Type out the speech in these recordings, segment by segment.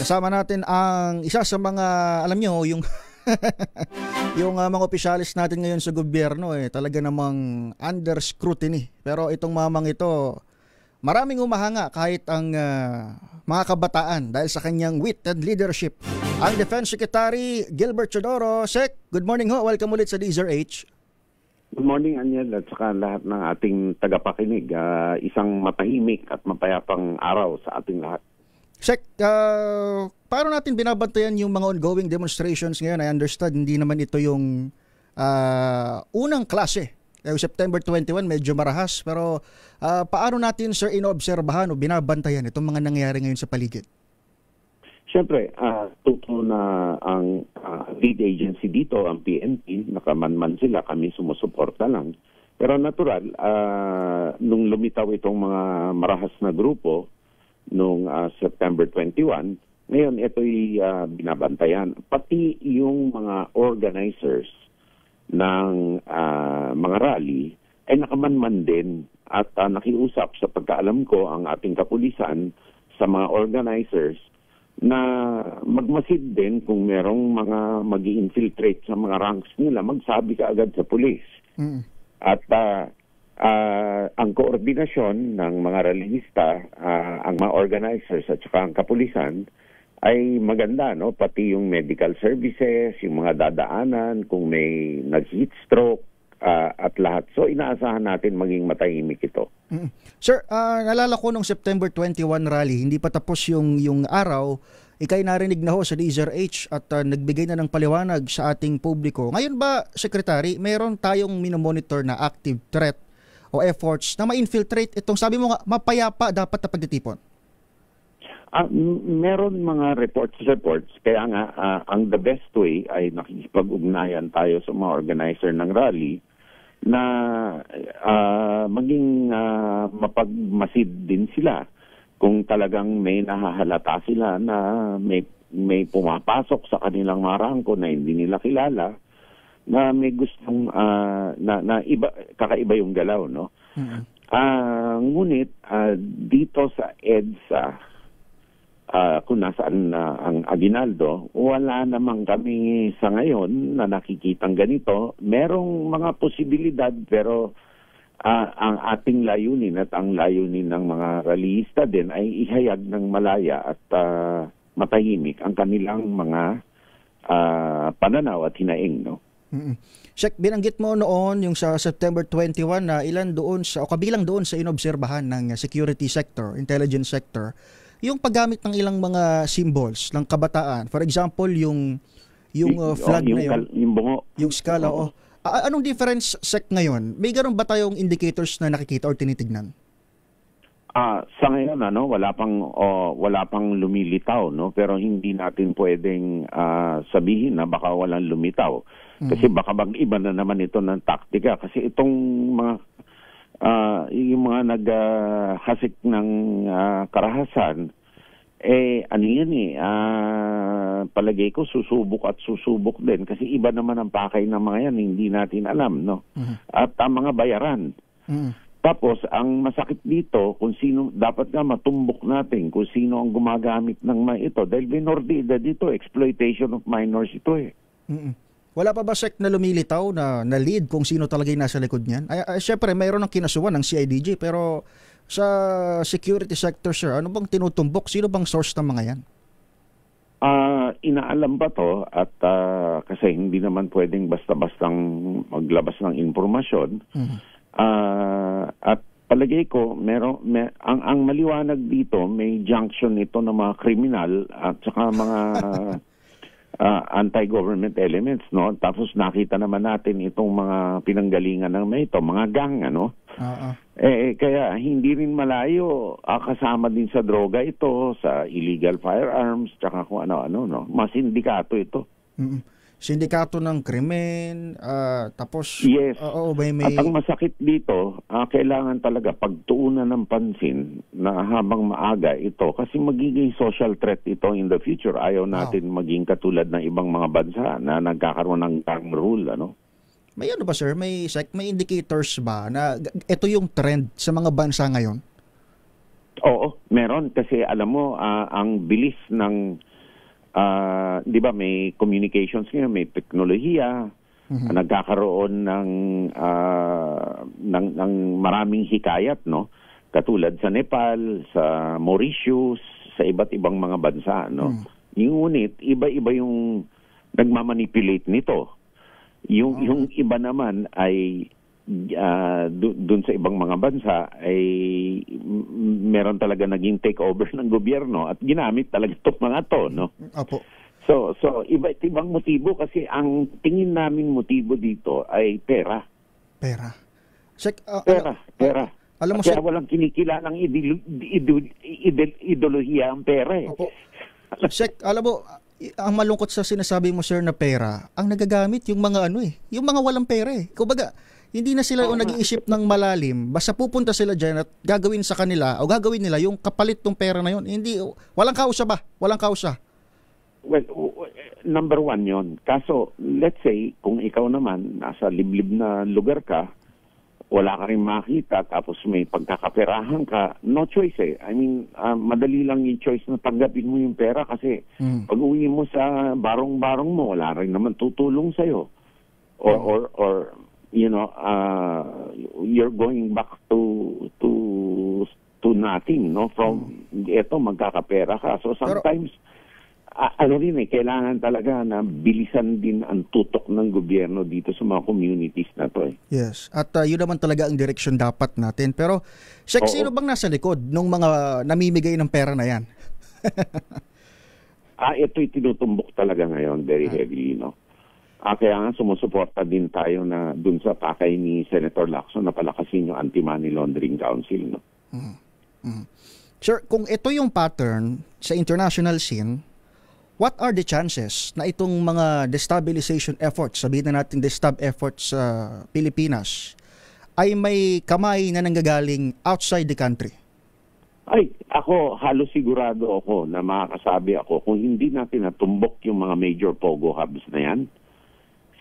Kasama natin ang isa sa mga, alam nyo, yung yung mga opisyalis natin ngayon sa gobyerno talaga namang under scrutiny. Pero itong mamang ito, maraming humahanga kahit ang mga kabataan dahil sa kanyang wit and leadership. Ang Defense Secretary Gilbert Teodoro. Sec, good morning ho. Welcome ulit sa DZRH. Good morning, Aniel, at saka lahat ng ating tagapakinig. Isang matahimik at mapayapang araw sa ating lahat. Sec, paano natin binabantayan yung mga ongoing demonstrations ngayon? I understand, hindi naman ito yung unang klase. Yung September 21, medyo marahas. Pero paano natin, sir, inoobserbahan o binabantayan itong mga nangyayari ngayon sa paligid? Siyempre, totoo na ang lead agency dito, ang PNP, nakamanman sila, kami sumusuporta lang. Pero natural, nung lumitaw itong mga marahas na grupo, noong September 21, ngayon ito'y binabantayan. Pati yung mga organizers ng mga rally ay nakamanman din at nakiusap sa pagkaalam ko ang ating kapulisan sa mga organizers na magmasid din kung merong mga mag-infiltrate sa mga ranks nila, magsabi ka agad sa pulis. At ang koordinasyon ng mga rallyista, ang mga organizers at saka ang kapulisan ay maganda, no? Pati yung medical services, yung mga dadaanan, kung may nag-heat stroke at lahat. So inaasahan natin maging matahimik ito. Sir, nalala ko nung September 21 rally, hindi pa tapos yung araw, ikay narinig na ho sa DZRH at nagbigay na ng paliwanag sa ating publiko. Ngayon ba, Secretary, meron tayong minomonitor na active threat o efforts na ma-infiltrate itong, sabi mo nga, mapayapa dapat na pagtitipon? Meron mga reports, kaya nga ang the best way ay nakikipag-ugnayan tayo sa mga organizer ng rally na maging mapagmasid din sila kung talagang may nahahalata sila na may pumapasok sa kanilang mga rangko na hindi nila kilala, na may gustong na iba, kakaiba yung galaw, no? Ngunit dito sa EDSA, kung nasaan ang Aguinaldo, wala naman kami sa ngayon na nakikitang ganito. Merong mga posibilidad, pero ang ating layunin at ang layunin ng mga rallyista din ay ihayag ng malaya at matahimik ang kanilang mga pananaw at hinaing, no? Check, binanggit mo noon yung sa September 21 na ilan doon sa o kabilang doon sa inobserbahan ng security sector, intelligence sector, yung paggamit ng ilang mga symbols ng kabataan. For example, yung flag na yun, yung bungo, yung skala. Anong difference, Sec, ngayon? May ganoon ba tayong indicators na nakikita or tinitignan? Sa ngayon wala pang lumilitaw, no, pero hindi natin pwedeng sabihin na baka walang lumitaw. Kasi baka iba na naman ito ng taktika, kasi itong mga yung mga naghasik ng karahasan ano yan palagay ko susubok din, kasi iba naman ang pakay ng mga yan, hindi natin alam, no? At ang mga bayaran. Tapos, ang masakit dito, kung sino, dapat nga matumbok natin kung sino ang gumagamit ng mga ito. Dahil binordida dito, exploitation of minors ito Wala pa ba, Sec, na lumilitaw na lead kung sino talaga yung nasa likod niyan? Siyempre, mayroon ng kinasuhan ng CIDG, pero sa security sector, sir, ano bang tinutumbok? Sino bang source ng mga yan? Inaalam ba to at kasi hindi naman pwedeng basta-bastang maglabas ng informasyon. At palagay ko, ang maliwanag dito, may junction ito ng mga kriminal at saka mga anti-government elements, no? Tapos nakita naman natin itong mga pinanggalingan ng mga gang, ano? Kaya hindi rin malayo, kasama din sa droga ito, sa illegal firearms, tsaka kung ano-ano, no? Mas sindikato ito. Sindikato ng krimen, tapos... Yes. May... At ang masakit dito, kailangan talaga pagtuunan ng pansin na habang maaga ito, kasi magiging social threat ito in the future. Ayaw natin maging katulad ng ibang mga bansa na nagkakaroon ng gang rule, ano? May ano ba, sir? May indicators ba na ito yung trend sa mga bansa ngayon? Oo, meron kasi alam mo ang bilis ng 'di ba may communications ngayon, may teknolohiya, nagkakaroon ng maraming hikayat, no? Katulad sa Nepal, sa Mauritius, sa iba't ibang mga bansa, no? Ngunit iba-iba yung nagmamanipulate nito. Yung iba naman ay dun sa ibang mga bansa ay meron talaga naging takeover ng gobyerno at ginamit talaga itong mga to, no? Opo. So iba't ibang motibo kasi ang tingin naming motibo dito ay pera. Pera. Sek, Pera. Alam mo, Kaya walang kinikilalang ideolohiya ang pera eh. Opo. Sek, alam mo, ang malungkot sa sinasabi mo, sir, na pera, ang nagagamit yung mga yung mga walang pera eh. Kumbaga, hindi na sila nag-iisip ng malalim, basta pupunta sila dyan at gagawin sa kanila o gagawin nila yung kapalit ng pera na yun. Hindi, walang kausa ba? Walang kausa. Well, number one yon. Kaso, let's say, kung ikaw naman nasa liblib na lugar ka, wala ka rin makita, tapos may pagkakaperahan ka, no choice eh. I mean, madali lang yung choice na tanggapin mo yung pera kasi pag uwi mo sa barong-barong mo, wala rin naman tutulong sa'yo. Or you know, you're going back to nothing, no? From ito, magkakapera ka. So sometimes, kailangan talaga na bilisan din ang tutok ng gobyerno dito sa mga communities na to eh. Yes. At yun naman talaga ang direksyon dapat natin. Pero, Sek, sino bang nasa likod ng mga namimigay ng pera na yan? Ito'y tinutumbok talaga ngayon, very heavily, no? Kaya nga sumusuporta din tayo na dun sa pakay ni Senator Lacson na palakasin yung Anti-Money Laundering Council, no? Sir, kung ito yung pattern sa international scene, what are the chances na itong mga destabilization efforts, sabihin na natin destab efforts sa Pilipinas, ay may kamay na nanggagaling outside the country? Ay, ako, halos sigurado ako na makakasabi ako kung hindi natin natumbok yung mga major pogo hubs na yan,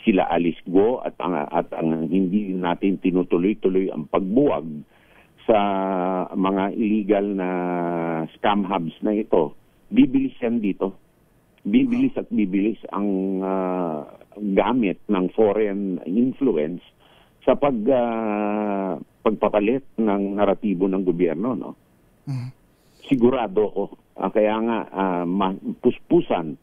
sila Alice Go at ang hindi natin tinutuloy-tuloy ang pagbuwag sa mga illegal na scam hubs na ito, bibilis yan dito. Bibilis at bibilis ang gamit ng foreign influence sa pagpapalit ng naratibo ng gobyerno, no? Sigurado ko. Kaya nga puspusan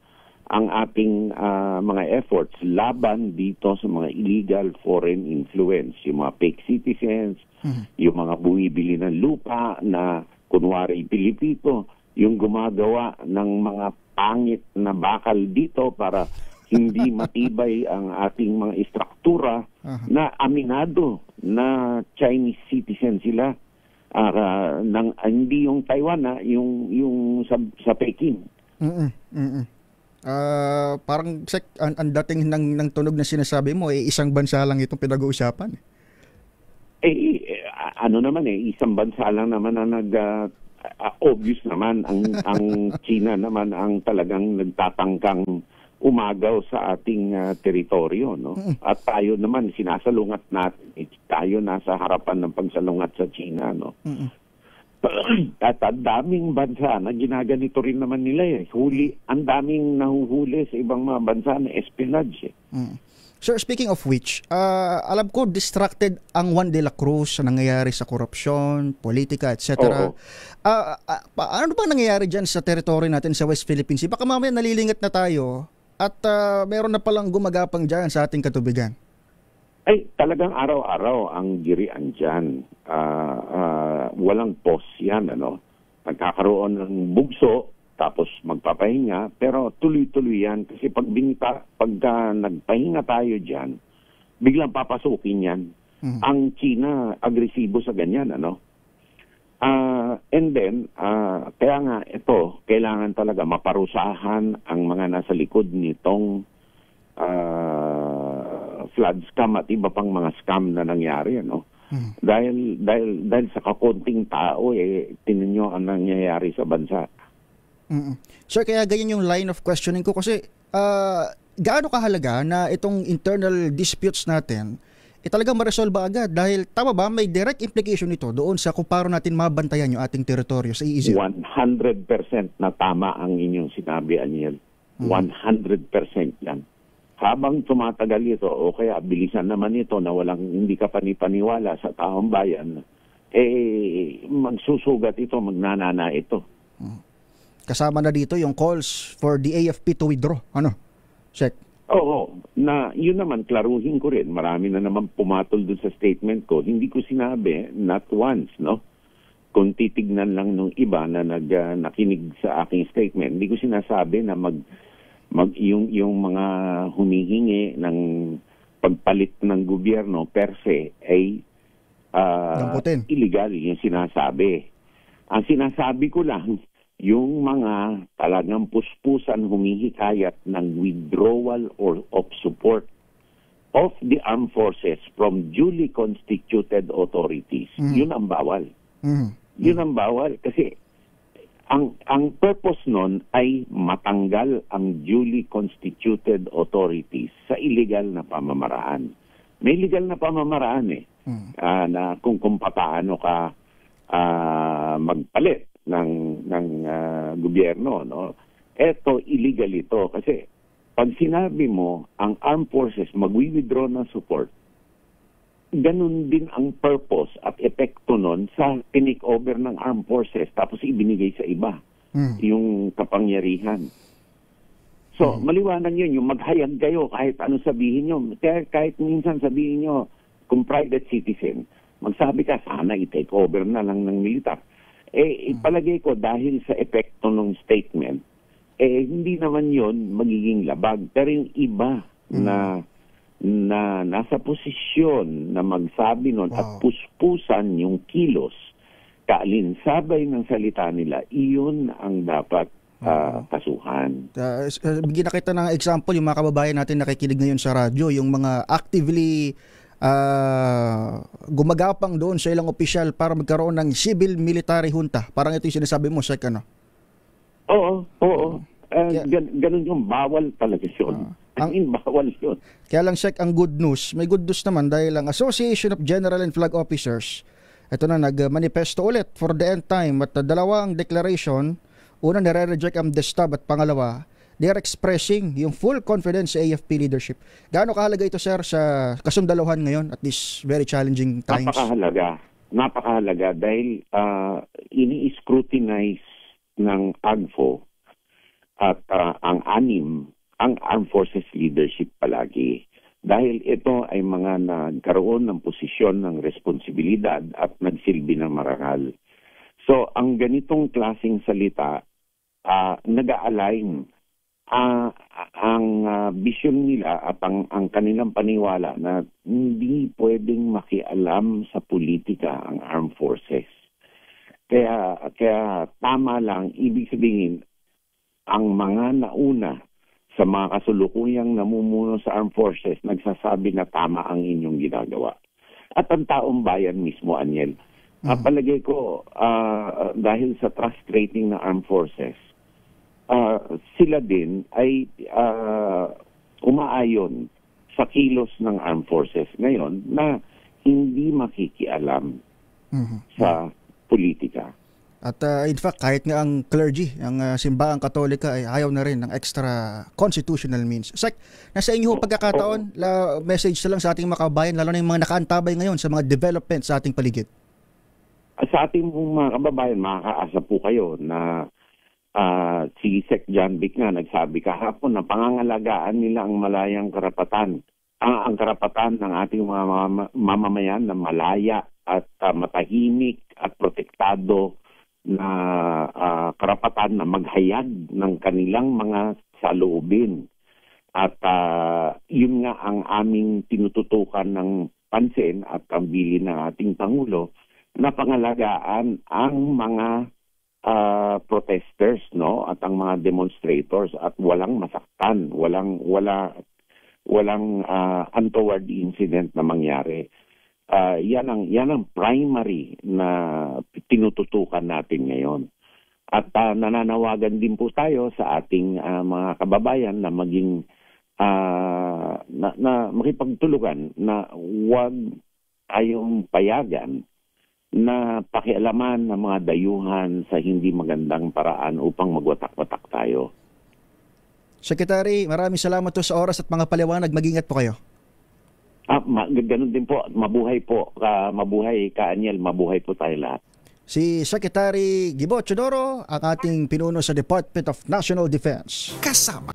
ang ating mga efforts laban dito sa mga illegal foreign influence, yung mga fake citizens, yung mga bumibili ng lupa na kunwari Pilipino, yung gumagawa ng mga pangit na bakal dito para hindi matibay ang ating mga istruktura na aminado na Chinese citizen sila, hindi yung Taiwan, yung sa Peking. Parang ang dating ng tunog na sinasabi mo isang bansa lang itong pinag-uusapan. Isang bansa lang naman na obvious naman ang China naman ang talagang nagtatangkang umagaw sa ating teritoryo, no? At tayo naman sinasalungat natin, tayo nasa harapan ng pagsalungat sa China, no? At ang daming bansa na ginaganito rin naman nila eh. Ang daming nahuhuli sa ibang mga bansa na espionage eh. Sir, speaking of which, alam ko distracted ang Juan de la Cruz sa nangyayari sa korupsyon, politika, etc. Ano ba nangyayari dyan sa territory natin sa West Philippine Sea? Baka mamaya nalilingat na tayo at meron na palang gumagapang dyan sa ating katubigan. Ay, talagang araw-araw ang girian dyan. Walang pause yan, ano? Nagkakaroon ng bugso, tapos magpapahinga, pero tuloy-tuloy yan. Kasi pagka nagpahinga tayo dyan, biglang papasukin yan. Ang China, agresibo sa ganyan, ano? And then, kaya nga ito, kailangan talaga maparusahan ang mga nasa likod nitong flood scam at iba pang mga scam na nangyari, ano? Dahil sa kakonting tao, tinan nyo ang nangyayari sa bansa. Sir, kaya ganyan yung line of questioning ko kasi gaano kahalaga na itong internal disputes natin, talagang ma-resolve agad dahil tama ba may direct implication ito doon sa kung paano natin mabantayan yung ating teritoryo sa EEZ? 100% na tama ang inyong sinabi, Aniel. 100% yan. Habang tumatagal ito, o kaya bilisan naman ito na hindi ka panipaniwala sa taong bayan, magsusugat ito, magnanana ito. Kasama na dito yung calls for the AFP to withdraw. Ano? Check. Oo. Yun naman, klaruhin ko rin. Marami na naman pumatol dun sa statement ko. Hindi ko sinabi, not once, no? Kung titignan lang nung iba na nakinig sa aking statement, hindi ko sinasabi na yung mga humihingi ng pagpalit ng gobyerno per se ay illegal yung sinasabi. Ang sinasabi ko lang, yung mga talagang puspusan humihikayat ng withdrawal of support of the armed forces from duly constituted authorities, yun ang bawal. Yun ang bawal kasi ang purpose nun ay matanggal ang duly constituted authorities sa illegal na pamamaraan. May legal na pamamaraan na kung paano ka magpalit ng gobyerno, no? Eto illegal ito kasi pag sinabi mo ang armed forces mag-withdraw ng support, ganun din ang purpose at epekto nun sa tinake-over ng armed forces tapos ibinigay sa iba yung kapangyarihan. So, maliwanag yun, yung maghayag kayo kahit ano sabihin nyo. Kahit minsan sabihin nyo, kung private citizen, magsabi ka, sana i-take over na lang ng militar. Palagay ko dahil sa epekto ng statement, hindi naman yun magiging labag. Pero yung iba na nasa posisyon na magsabi nun at puspusan yung kilos, kaalinsabay ng salita nila, iyon ang dapat kasuhan. Bigyan na kita ng example, yung mga kababayan natin nakikinig ngayon sa radyo, yung mga actively gumagapang doon sa ilang opisyal para magkaroon ng civil-military junta. Parang ito yung sinasabi mo, Sek, ano? Oo. Ganun yung bawal talaga yun. Bawal yun. Kaya lang, Sek, ang good news, may good news naman dahil ang Association of General and Flag Officers, ito na, nag-manifesto ulit for the end time at dalawang declaration, una, nire-reject ang DESTAB at pangalawa, they are expressing yung full confidence sa AFP leadership. Gaano kahalaga ito, sir, sa kasundaluhan ngayon at this very challenging times? Napakahalaga dahil ini-scrutinize ng AGFO at ang Armed Forces leadership palagi. Dahil ito ay mga nagkaroon ng posisyon ng responsibilidad at nagsilbi ng marangal. So, ang ganitong klaseng salita, nag-a-align ang vision nila at ang kanilang paniwala na hindi pwedeng makialam sa politika ang armed forces. Kaya tama lang, ibig sabihin, ang mga nauna sa mga kasulukuyang namumuno sa armed forces nagsasabi na tama ang inyong ginagawa. At ang taong bayan mismo, Aniel, palagay ko, dahil sa trust rating ng armed forces, sila din ay umaayon sa kilos ng armed forces ngayon na hindi makikialam sa politika. At in fact, kahit nga ang clergy, ang simbahang katolika ay ayaw na rin ng extra constitutional means. Sek, nasa inyo pagkakataon, message na lang sa ating mga kababayan, lalo na yung mga nakaantabay ngayon sa mga development sa ating paligid. Sa ating mga kababayan, makakaasa po kayo na si Sec. John Vic nga nagsabi kahapon na pangangalagaan nila ang malayang karapatan. Ang karapatan ng ating mga mamamayan na malaya at matahimik at protektado na karapatan na maghayag ng kanilang mga saloobin. At yun nga ang aming tinututukan ng pansin at ang bilin ng ating Pangulo na pangalagaan ang mga protesters, no, at ang mga demonstrators at walang masaktan, walang untoward incident na mangyari. Yan ang primary na tinututukan natin ngayon. At nananawagan din po tayo sa ating mga kababayan na maging na makipagtulungan na huwag tayong payagan na pakialaman ng mga dayuhan sa hindi magandang paraan upang magwatak-watak tayo. Secretary, maraming salamat po sa oras at mga paliwanag. Mag-ingat po kayo. Ganun din po. Mabuhay po. Mabuhay ka, Aniel. Mabuhay po tayo lahat. Si Secretary Gibo Chodoro, ang ating pinuno sa Department of National Defense. Kasama